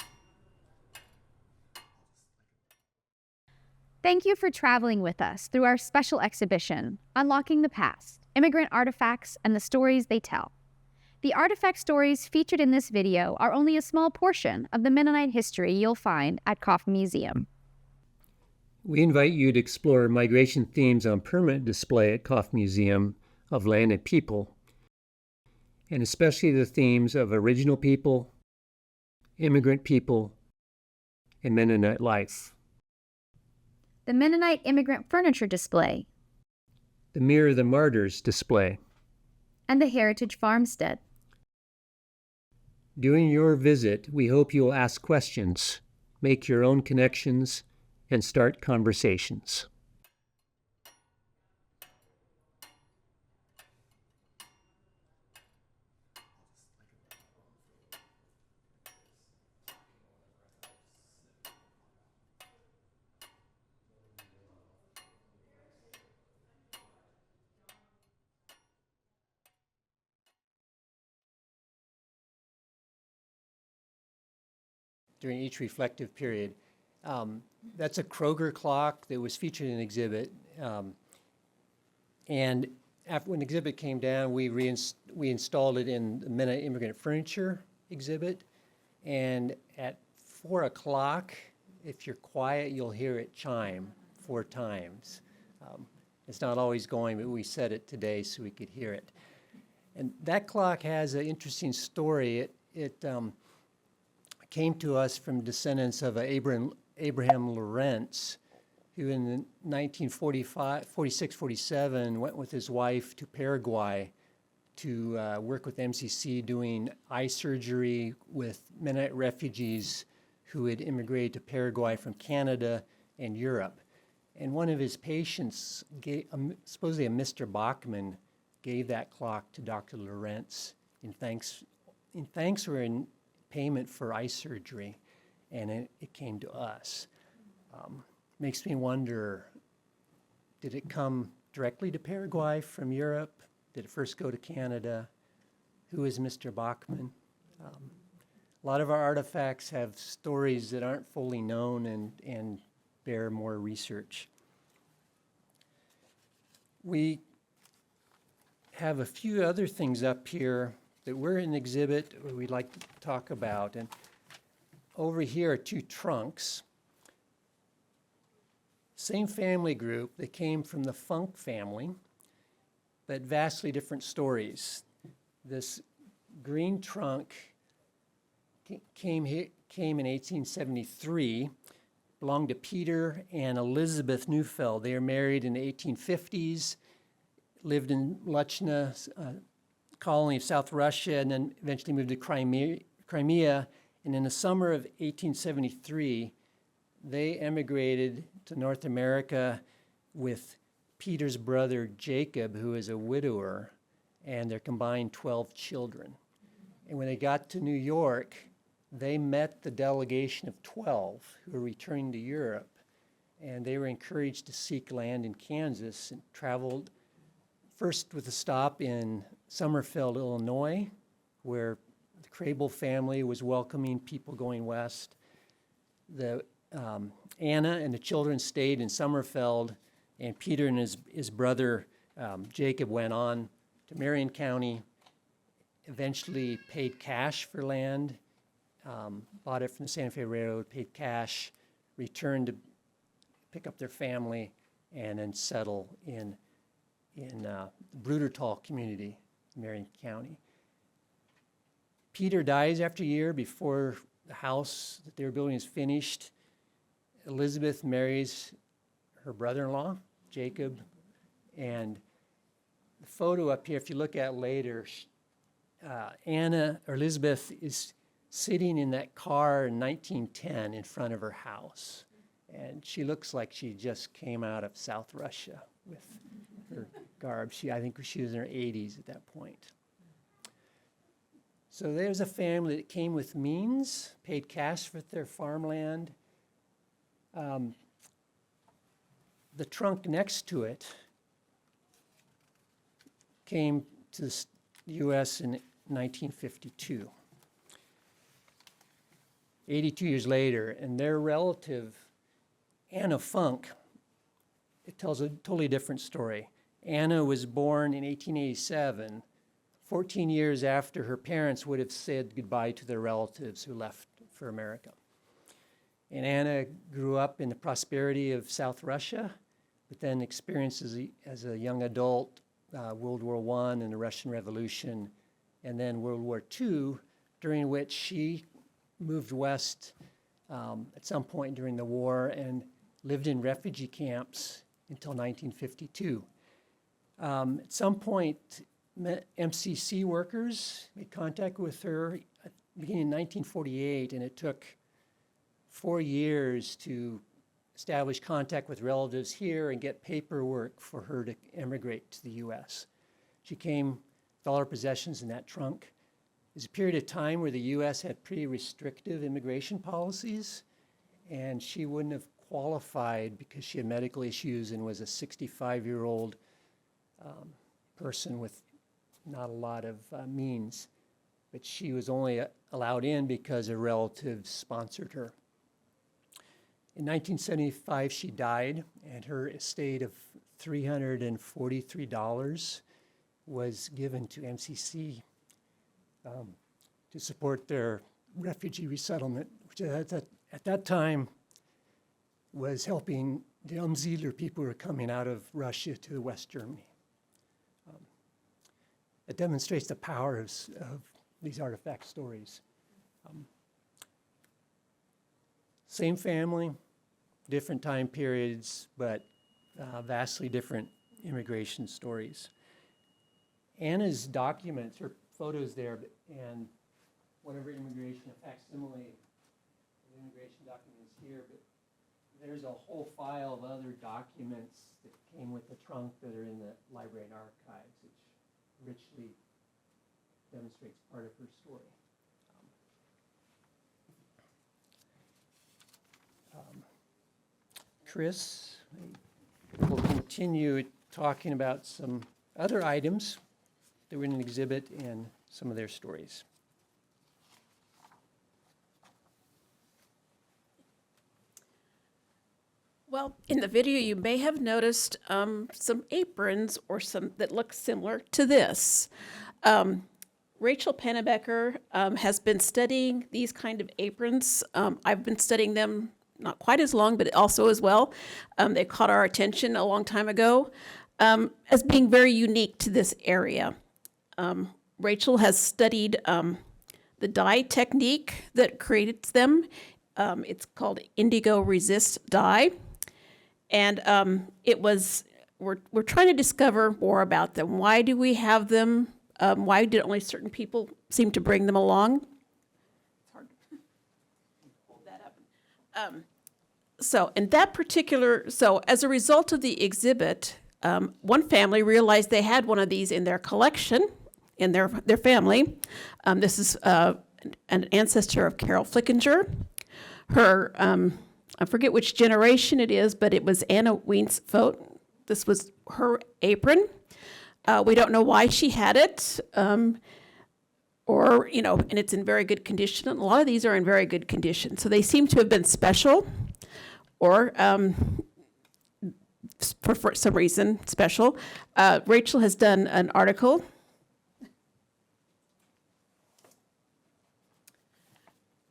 Thank you for traveling with us through our special exhibition, Unlocking the Past, Immigrant Artifacts and the Stories They Tell. The artifact stories featured in this video are only a small portion of the Mennonite history you'll find at Kauffman Museum. We invite you to explore migration themes on permanent display at Kauffman Museum of Land and People, and especially the themes of original people, immigrant people, and Mennonite life. The Mennonite Immigrant Furniture Display, The Mirror of the Martyrs display. and the Heritage Farmstead. During your visit, we hope you will ask questions, make your own connections, and start conversations. During each reflective period. That's a Kroger clock that was featured in an exhibit. And when the exhibit came down, we installed it in the Mennonite Immigrant Furniture exhibit. And at 4 o'clock, if you're quiet, you'll hear it chime 4 times. It's not always going, but we set it today so we could hear it. And that clock has an interesting story. It came to us from descendants of Abraham Lawrence, who in 1946-47 went with his wife to Paraguay to work with MCC doing eye surgery with Mennonite refugees who had immigrated to Paraguay from Canada and Europe. And one of his patients, supposedly a Mr. Bachman, gave that clock to Dr. Lawrence in thanks or in payment for eye surgery, and it came to us. Makes me wonder, did it come directly to Paraguay from Europe? Did it first go to Canada? Who is Mr. Bachman? A lot of our artifacts have stories that aren't fully known and bear more research. We have a few other things up here that we're in exhibit we'd like to talk about. And over here are 2 trunks. Same family group that came from the Funk family, but vastly different stories. This green trunk came in 1873, belonged to Peter and Elizabeth Neufeld. They were married in the 1850s, lived in Luchna, colony of South Russia, and then eventually moved to Crimea. And in the summer of 1873, they emigrated to North America with Peter's brother Jacob, who is a widower, and their combined 12 children. And when they got to New York, they met the delegation of 12 who were returning to Europe, and they were encouraged to seek land in Kansas and traveled first with a stop in Summerfield, Illinois, where the Crable family was welcoming people going west. Anna and the children stayed in Summerfield, and Peter and his brother Jacob went on to Marion County, eventually paid cash for land, bought it from the Santa Fe Railroad, paid cash, returned to pick up their family, and then settle in Brudertal community, Marion County. Peter dies after a year before the house that they were building is finished. Elizabeth marries her brother-in-law, Jacob, and the photo up here, if you look at later, Anna, or Elizabeth, is sitting in that car in 1910 in front of her house. And she looks like she just came out of South Russia with her garb. I think she was in her 80s at that point. So there's a family that came with means, paid cash for their farmland. The trunk next to it came to the U.S. in 1952, 82 years later, and their relative, Anna Funk, it tells a totally different story. Anna was born in 1887, 14 years after her parents would have said goodbye to their relatives who left for America. And Anna grew up in the prosperity of South Russia, but then experienced as a young adult World War I and the Russian Revolution, and then World War II, during which she moved west at some point during the war and lived in refugee camps until 1952. At some point, MCC workers made contact with her beginning in 1948, and it took 4 years to establish contact with relatives here and get paperwork for her to emigrate to the U.S. She came with all her possessions in that trunk. There's a period of time where the U.S. had pretty restrictive immigration policies, and she wouldn't have qualified because she had medical issues and was a 65-year-old person with not a lot of means. But she was only allowed in because her relatives sponsored her. In 1975, she died, and her estate of $343 was given to MCC to support their refugee resettlement, which at that time was helping the Umsiedler people who were coming out of Russia to West Germany. It demonstrates the power of these artifact stories. Same family, different time periods, but vastly different immigration stories. Anna's documents, her photos there, and whatever immigration, a facsimile of immigration documents here, but there's a whole file of other documents that came with the trunk that are in the library and archives, which richly demonstrates part of her story. Chris will continue talking about some other items that were in an exhibit and some of their stories. Well, in the video, you may have noticed some aprons or some that look similar to this. Rachel Pennebecker has been studying these kind of aprons. I've been studying them not quite as long, but also as well. They caught our attention a long time ago as being very unique to this area. Rachel has studied the dye technique that creates them. It's called indigo resist dye. And we're trying to discover more about them. Why do we have them? Why did only certain people seem to bring them along? It's hard to hold that up. So in that particular, so as a result of the exhibit, one family realized they had one of these in their collection, in their family. This is an ancestor of Carol Flickinger. Her, I forget which generation it is, but it was Anna Weinsvoet. This was her apron. We don't know why she had it, or, and it's in very good condition. A lot of these are in very good condition. So they seem to have been special, or for some reason special. Rachel has done an article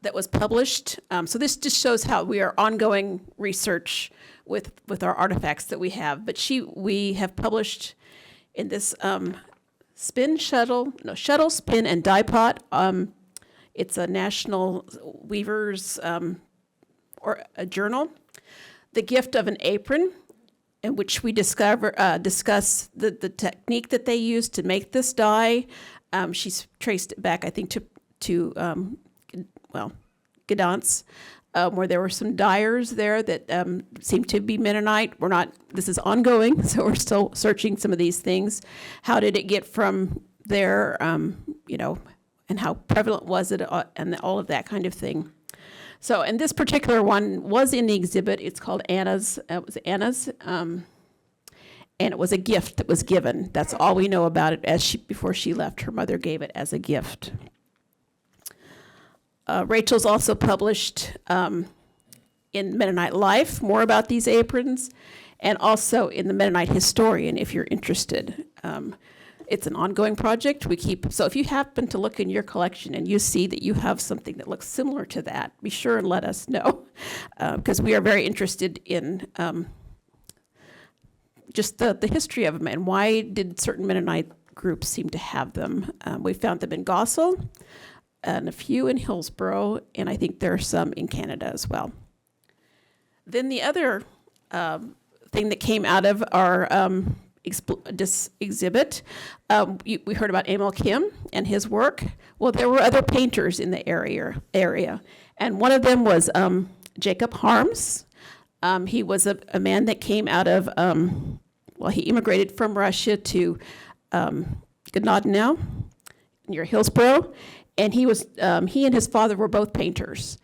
that was published. So this just shows how we are ongoing research with our artifacts that we have. But we have published in this shuttle, spin, and die pot. It's a National Weavers or a journal. The Gift of an Apron, in which we discuss the technique that they used to make this die. She's traced it back, I think, to Gdansk, where there were some dyers there that seemed to be Mennonite. This is ongoing, so we're still searching some of these things. How did it get from there, and how prevalent was it, and all of that kind of thing. So, and this particular one was in the exhibit. It's called Anna's. It was Anna's, and it was a gift that was given. That's all we know about it. Before she left, her mother gave it as a gift. Rachel's also published in Mennonite Life more about these aprons, and also in the Mennonite Historian, if you're interested. It's an ongoing project. So if you happen to look in your collection and you see that you have something that looks similar to that, be sure and let us know, because we are very interested in just the history of them and why did certain Mennonite groups seem to have them. We found them in Gossel, and a few in Hillsborough, and I think there are some in Canada as well. Then the other thing that came out of our this exhibit, we heard about Emil Kim and his work. Well, there were other painters in the area, and one of them was Jacob Harms. He was a man that came out of, he immigrated from Russia to Grodno, near Hillsborough, and he and his father were both painters.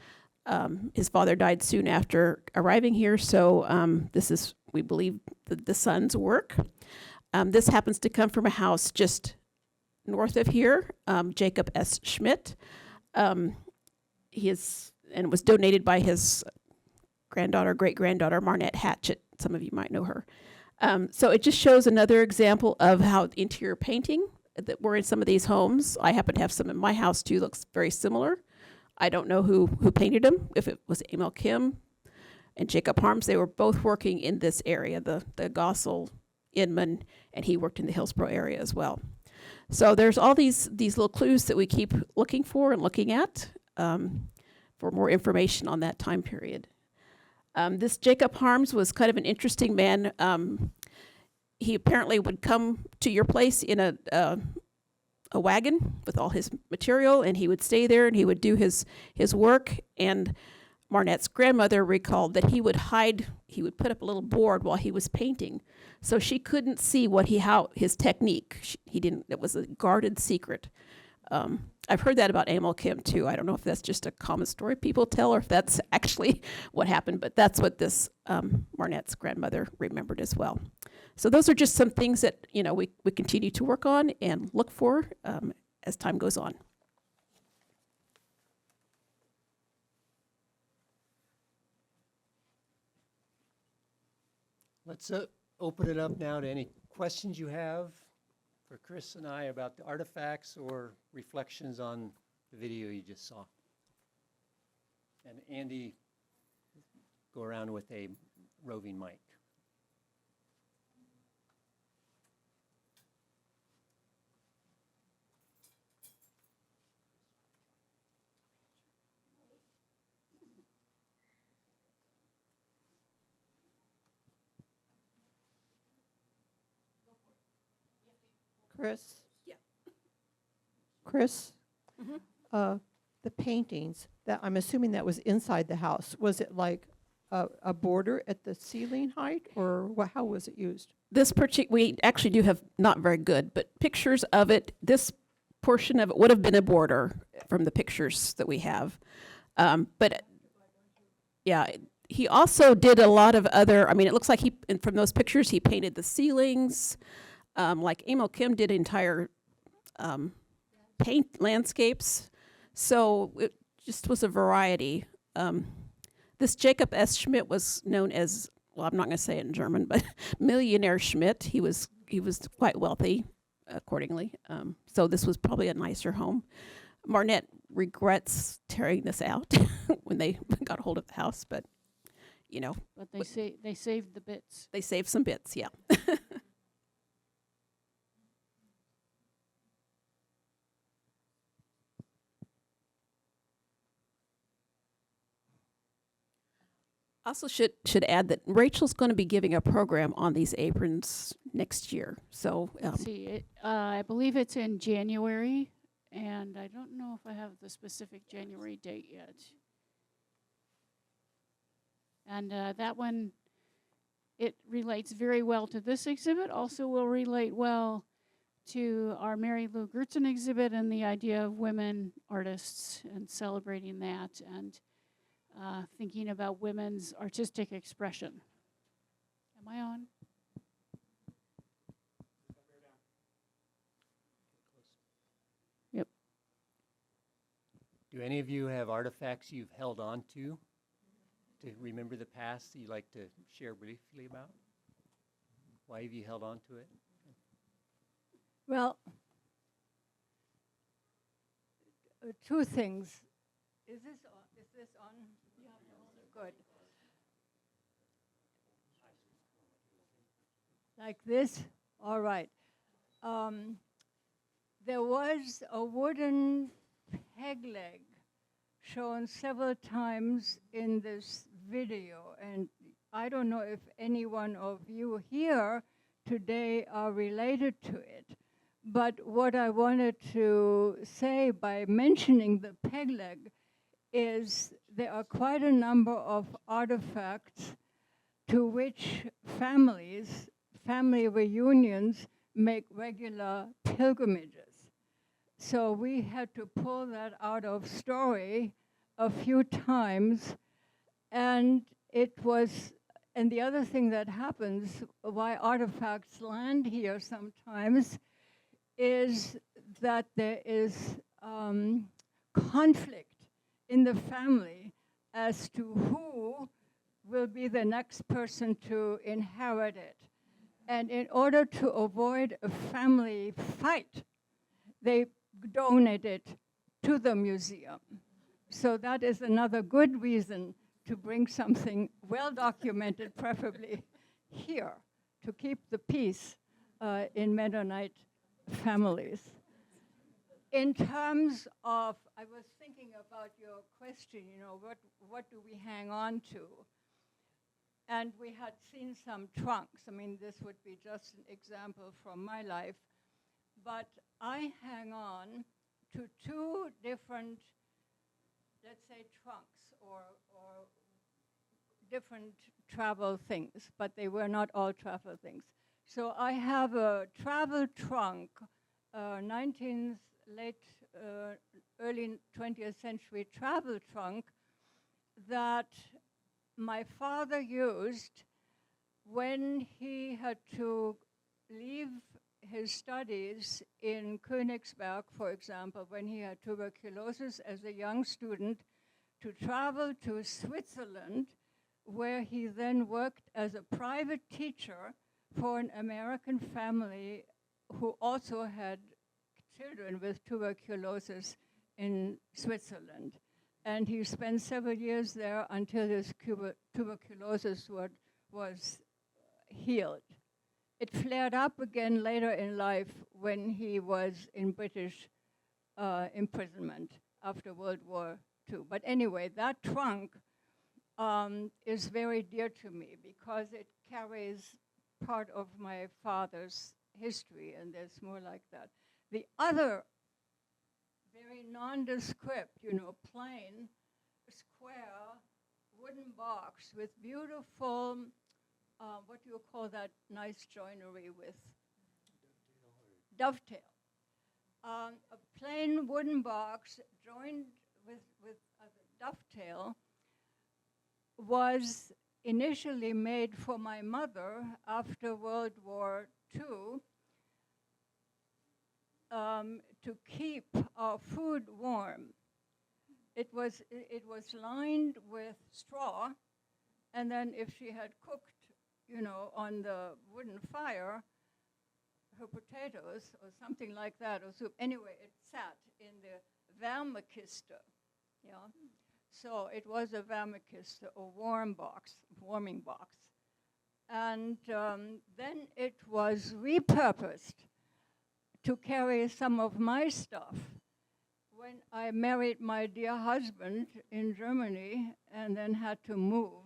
His father died soon after arriving here, so this is, we believe, the son's work. This happens to come from a house just north of here, Jacob S. Schmidt. And it was donated by his great-granddaughter, Marnette Hatchett. Some of you might know her. So it just shows another example of how interior painting that were in some of these homes. I happen to have some in my house too, looks very similar. I don't know who painted them, if it was Emil Kim and Jacob Harms. They were both working in this area, the Gossel, Inman, and he worked in the Hillsborough area as well. So there's all these little clues that we keep looking for and looking at for more information on that time period. This Jacob Harms was kind of an interesting man. He apparently would come to your place in a wagon with all his material, and he would stay there and he would do his work. And Marnette's grandmother recalled that he would put up a little board while he was painting, so she couldn't see how his technique. It was a guarded secret. I've heard that about Emil Kim too. I don't know if that's just a common story people tell or if that's actually what happened, but that's what this Marnette's grandmother remembered as well. So those are just some things that we continue to work on and look for as time goes on. Let's open it up now to any questions you have for Chris and I about the artifacts or reflections on the video you just saw. And Andy, go around with a roving mic. Chris? Yeah. Chris? The paintings, that I'm assuming that was inside the house. Was it like a border at the ceiling height, or how was it used? We actually do have not very good, but pictures of it. This portion of it would have been a border from the pictures that we have. But yeah, he also did a lot of other, I mean, it looks like from those pictures, he painted the ceilings. Like Emil Kim did entire paint landscapes. So it just was a variety. This Jacob S. Schmidt was known as, well, I'm not going to say it in German, but Millionaire Schmidt. He was quite wealthy, accordingly. So this was probably a nicer home. Marnette regrets tearing this out when they got hold of the house, but you know. But they saved the bits. They saved some bits, yeah. Also should add that Rachel's going to be giving a program on these aprons next year. So Let's see, I believe it's in January, and I don't know if I have the specific January date yet. And that one, it relates very well to this exhibit, also will relate well to our Mary Lou Gertzen exhibit and the idea of women artists and celebrating that, and thinking about women's artistic expression. Am I on? Yep. Do any of you have artifacts you've held on to remember the past that you'd like to share briefly about? Why have you held on to it? Well, two things. Is this on? Yeah. Good. Like this? All right. There was a wooden peg leg shown several times in this video, and I don't know if any one of you here today are related to it. But what I wanted to say by mentioning the peg leg is there are quite a number of artifacts to which family reunions make regular pilgrimages. So we had to pull that out of story a few times, and the other thing that happens, why artifacts land here sometimes, is that there is conflict in the family as to who will be the next person to inherit it. And in order to avoid a family fight, they donate it to the museum. So that is another good reason to bring something well documented, preferably here, to keep the peace in Mennonite families. In terms of, I was thinking about your question, what do we hang on to? And we had seen some trunks. I mean, this would be just an example from my life. But I hang on to two different, let's say, trunks or different travel things, but they were not all travel things. So I have a travel trunk, early 20th century travel trunk that my father used when he had to leave his studies in Königsberg, for example, when he had tuberculosis as a young student, to travel to Switzerland, where he then worked as a private teacher for an American family who also had children with tuberculosis in Switzerland. And he spent several years there until his tuberculosis was healed. It flared up again later in life when he was in British imprisonment after World War II. But anyway, that trunk is very dear to me because it carries part of my father's history, and there's more like that. The other very nondescript, plain, square wooden box with beautiful, what do you call that nice joinery with? Dovetail. A plain wooden box joined with a dovetail was initially made for my mother after World War II to keep our food warm. It was lined with straw, and then if she had cooked, on the wooden fire, her potatoes or something like that, or soup. Anyway, it sat in the Wärmekiste, yeah. So it was a Wärmekiste, a warming box. And then it was repurposed to carry some of my stuff when I married my dear husband in Germany and then had to move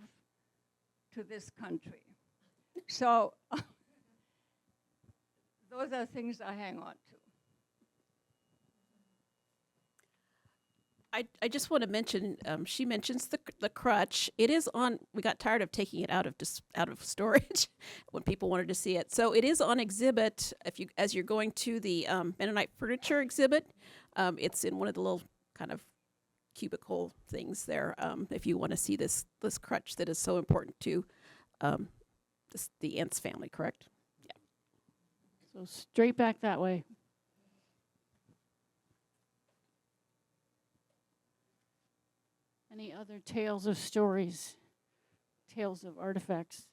to this country. So those are things I hang on to. I just want to mention, she mentions the crutch. It is on, we got tired of taking it out of storage when people wanted to see it. So it is on exhibit as you're going to the Mennonite furniture exhibit. It's in one of the little kind of cubicle things there. If you want to see this crutch that is so important to the Entz family, correct? Yeah. So straight back that way. Any other tales of stories, tales of artifacts?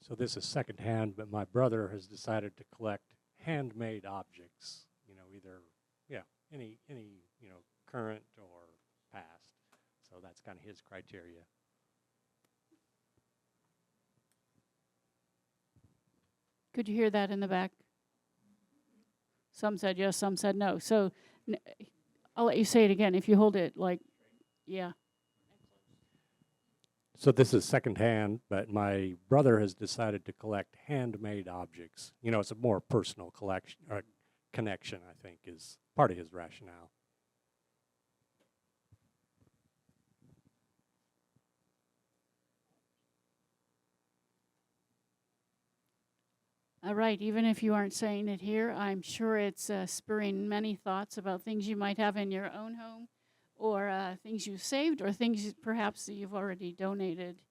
So this is secondhand, but my brother has decided to collect handmade objects, either, any, current or past. So that's kind of his criteria. Could you hear that in the back? Some said yes, some said no. So I'll let you say it again if you hold it like, yeah. So this is secondhand, but my brother has decided to collect handmade objects. It's a more personal connection, I think, is part of his rationale. All right, even if you aren't saying it here, I'm sure it's spurring many thoughts about things you might have in your own home, or things you've saved, or things perhaps that you've already donated.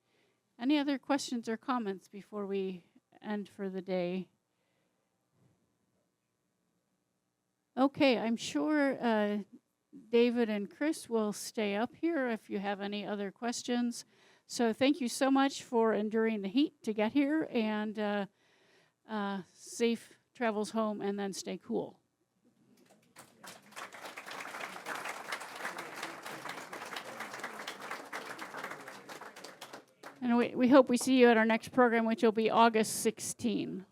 Any other questions or comments before we end for the day? Okay, I'm sure David and Chris will stay up here if you have any other questions. So thank you so much for enduring the heat to get here, and safe travels home, and then stay cool. And we hope we see you at our next program, which will be August 16.